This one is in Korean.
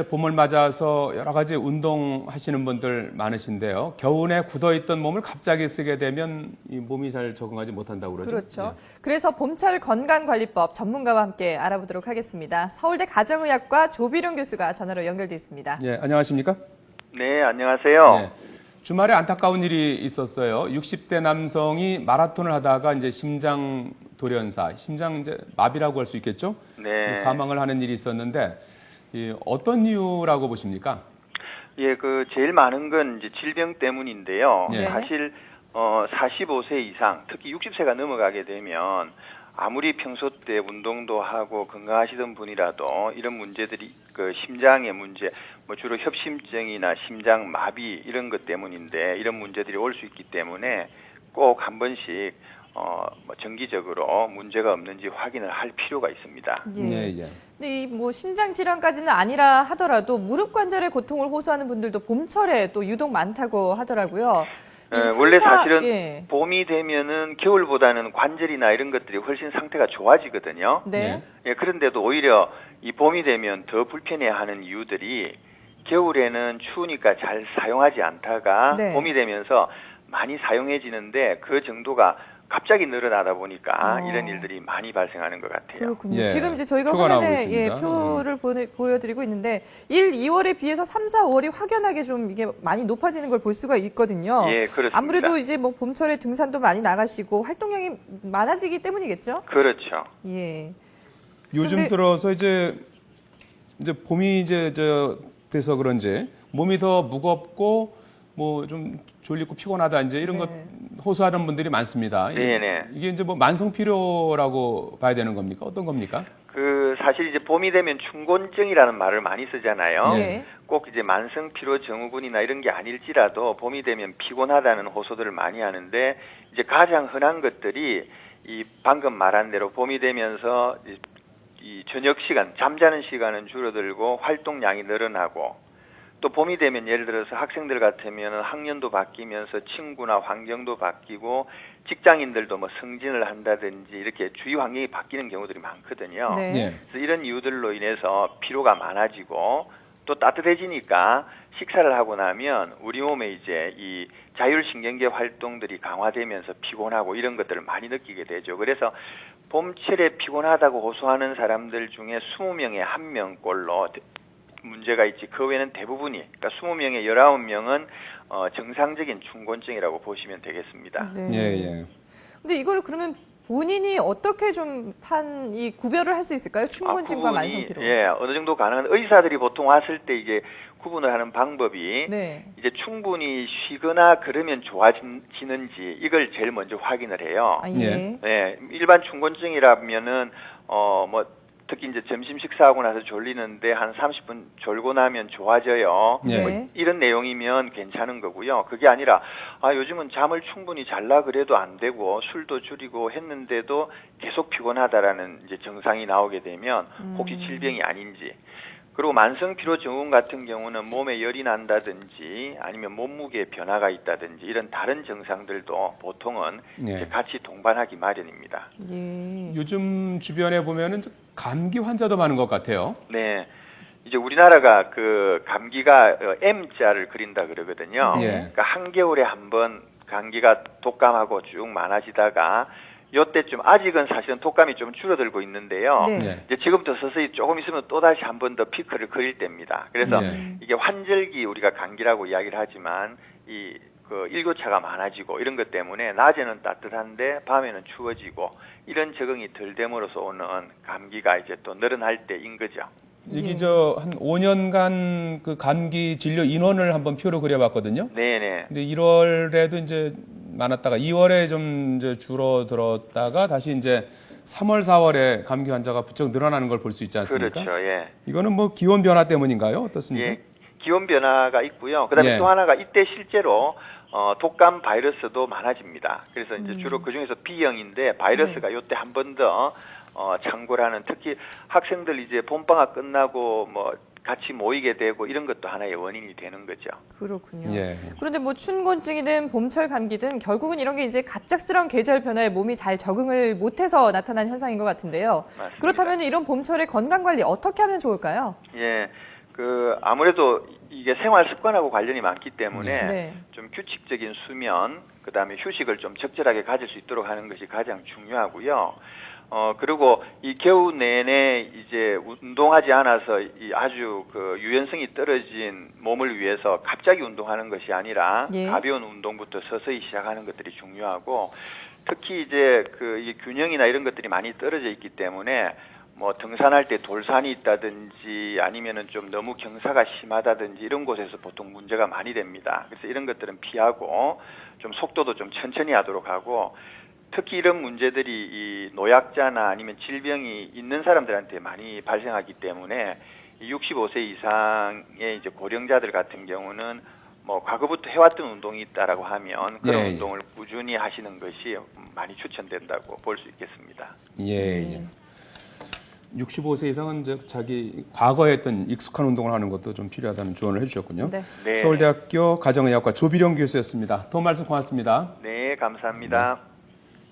봄을 맞아서 여러 가지 운동하시는 분들 많으신데요. 겨울에 굳어있던 몸을 갑자기 쓰게 되면 이 몸이 잘 적응하지 못한다고 그러죠. 그렇죠. 그래서 봄철 건강관리법 전문가와 함께 알아보도록 하겠습니다. 서울대 가정의학과 조비룡 교수가 전화로 연결돼 있습니다. 예, 안녕하십니까? 네, 안녕하세요. 예, 주말에 안타까운 일이 있었어요. 60대 남성이 마라톤을 하다가 이제 심장 돌연사, 심장 이제 마비라고 할 수 있겠죠? 네. 사망을 하는 일이 있었는데 어떤 이유라고 보십니까? 예, 제일 많은 건 이제 질병 때문인데요. 네. 사실 45세 이상, 특히 60세가 넘어가게 되면 아무리 평소 때 운동도 하고 건강하시던 분이라도 이런 문제들이 심장의 문제, 뭐 주로 협심증이나 심장 마비 이런 것 때문인데 이런 문제들이 올 수 있기 때문에 꼭 한 번씩 정기적으로 문제가 없는지 확인을 할 필요가 있습니다. 예. 근데 이 심장 질환까지는 아니라 하더라도 무릎 관절의 고통을 호소하는 분들도 봄철에 또 유독 많다고 하더라고요. 원래 사실은 봄이 되면은 겨울보다는 관절이나 이런 것들이 훨씬 상태가 좋아지거든요. 네. 예, 그런데도 오히려 이 봄이 되면 더 불편해하는 이유들이 겨울에는 추우니까 잘 사용하지 않다가 네. 봄이 되면서 많이 사용해지는데 그 정도가 갑자기 늘어나다 보니까 이런 일들이 많이 발생하는 것 같아요. 그렇군요. 예, 지금 이제 저희가 표가 나오고 화면에 있습니다. 표를 보여드리고 있는데 1, 2월에 비해서 3, 4, 5월이 확연하게 좀 이게 많이 높아지는 걸 볼 수가 있거든요. 예, 그렇습니다. 아무래도 이제 봄철에 등산도 많이 나가시고 활동량이 많아지기 때문이겠죠? 그렇죠. 예. 요즘 근데- 들어서 이제 봄이 이제 돼서 그런지 몸이 더 무겁고 뭐 좀 졸리고 피곤하다 이제 이런 것 호소하는 분들이 많습니다. 네네. 이게 이제 뭐 만성 피로라고 봐야 되는 겁니까? 어떤 겁니까? 사실 이제 봄이 되면 춘곤증이라는 말을 많이 쓰잖아요. 예. 꼭 이제 만성 피로 증후군이나 이런 게 아닐지라도 봄이 되면 피곤하다는 호소들을 많이 하는데 이제 가장 흔한 것들이 이 방금 말한 대로 봄이 되면서 이 저녁 시간, 잠자는 시간은 줄어들고 활동량이 늘어나고 또 봄이 되면 예를 들어서 학생들 같으면 학년도 바뀌면서 친구나 환경도 바뀌고 직장인들도 뭐 승진을 한다든지 이렇게 주위 환경이 바뀌는 경우들이 많거든요. 네. 예. 그래서 이런 이유들로 인해서 피로가 많아지고 또 따뜻해지니까 식사를 하고 나면 우리 몸에 이제 이 자율신경계 활동들이 강화되면서 피곤하고 이런 것들을 많이 느끼게 되죠. 그래서 봄철에 피곤하다고 호소하는 사람들 중에 20명에 1명꼴로 문제가 있지 그 외에는 대부분이 그러니까 20명에 19명은 정상적인 춘곤증이라고 보시면 되겠습니다. 네. 예. 근데 이걸 그러면 본인이 어떻게 좀 이 구별을 할 수 있을까요? 춘곤증과 만성 피로. 예, 어느 정도 가능한 의사들이 보통 왔을 때 이제 구분을 하는 방법이 네. 이제 충분히 쉬거나 그러면 좋아지는지 이걸 제일 먼저 확인을 해요. 아, 예. 네, 일반 춘곤증이라면은 특히 이제 점심 식사하고 나서 졸리는데 한 30분 졸고 나면 좋아져요. 예. 네. 이런 내용이면 괜찮은 거고요. 그게 아니라 요즘은 잠을 충분히 잘라 그래도 안 되고 술도 줄이고 했는데도 계속 피곤하다라는 이제 증상이 나오게 되면 혹시 질병이 아닌지. 그리고 만성 피로 증후군 같은 경우는 몸에 열이 난다든지 아니면 몸무게에 변화가 있다든지 이런 다른 증상들도 보통은 예. 이제 같이 동반하기 마련입니다. 예. 요즘 주변에 보면은 감기 환자도 많은 것 같아요. 네. 이제 우리나라가 감기가 M자를 그린다 그러거든요. 예. 그러니까 한겨울에 한번 감기가 독감하고 쭉 많아지다가 요때쯤 아직은 사실은 독감이 좀 줄어들고 있는데요. 네. 예. 이제 지금부터 서서히 조금 있으면 또 다시 한 번 더 피크를 그릴 때입니다. 그래서 이게 환절기 우리가 감기라고 이야기를 하지만 일교차가 많아지고 이런 것 때문에 낮에는 따뜻한데 밤에는 추워지고 이런 적응이 덜 됨으로써 오는 감기가 이제 또 늘어날 때인 거죠. 이게 한 5년간 그 감기 진료 인원을 한번 표로 그려봤거든요. 네네. 근데 1월에도 이제 많았다가 2월에 좀 이제 줄어들었다가 다시 이제 3월, 4월에 감기 환자가 부쩍 늘어나는 걸 볼 수 있지 않습니까? 그렇죠. 예. 이거는 뭐 기온 변화 때문인가요? 어떻습니까? 예. 기온 변화가 있고요. 그다음에 예. 또 하나가 이때 실제로 독감 바이러스도 많아집니다. 그래서 이제 주로 그 중에서 B형인데 바이러스가 이때 한 번 더 창궐 하는 특히 학생들 이제 봄방학 끝나고 같이 모이게 되고 이런 것도 하나의 원인이 되는 거죠. 그렇군요. 예. 그런데 춘곤증이든 봄철 감기든 결국은 이런 게 이제 갑작스러운 계절 변화에 몸이 잘 적응을 못해서 나타난 현상인 것 같은데요. 맞습니다. 그렇다면 이런 봄철의 건강 관리 어떻게 하면 좋을까요? 예. 아무래도 이게 생활 습관하고 관련이 많기 때문에 네. 좀 규칙적인 수면, 그다음에 휴식을 좀 적절하게 가질 수 있도록 하는 것이 가장 중요하고요. 그리고 이 겨우 내내 이제 운동하지 않아서 이 아주 유연성이 떨어진 몸을 위해서 갑자기 운동하는 것이 아니라 예. 가벼운 운동부터 서서히 시작하는 것들이 중요하고, 특히 이제 이 균형이나 이런 것들이 많이 떨어져 있기 때문에 뭐 등산할 때 돌산이 있다든지 아니면은 좀 너무 경사가 심하다든지 이런 곳에서 보통 문제가 많이 됩니다. 그래서 이런 것들은 피하고 좀 속도도 좀 천천히 하도록 하고, 특히 이런 문제들이 이 노약자나 아니면 질병이 있는 사람들한테 많이 발생하기 때문에 65세 이상의 이제 고령자들 같은 경우는 뭐 과거부터 해왔던 운동이 있다라고 하면 그런 예, 예. 운동을 꾸준히 하시는 것이 많이 추천된다고 볼 수 있겠습니다. 예. 65세 이상은 이제 자기 과거에 했던 익숙한 운동을 하는 것도 좀 필요하다는 조언을 해주셨군요. 네. 네. 서울대학교 가정의학과 조비룡 교수였습니다. 도움 말씀 고맙습니다. 네, 감사합니다.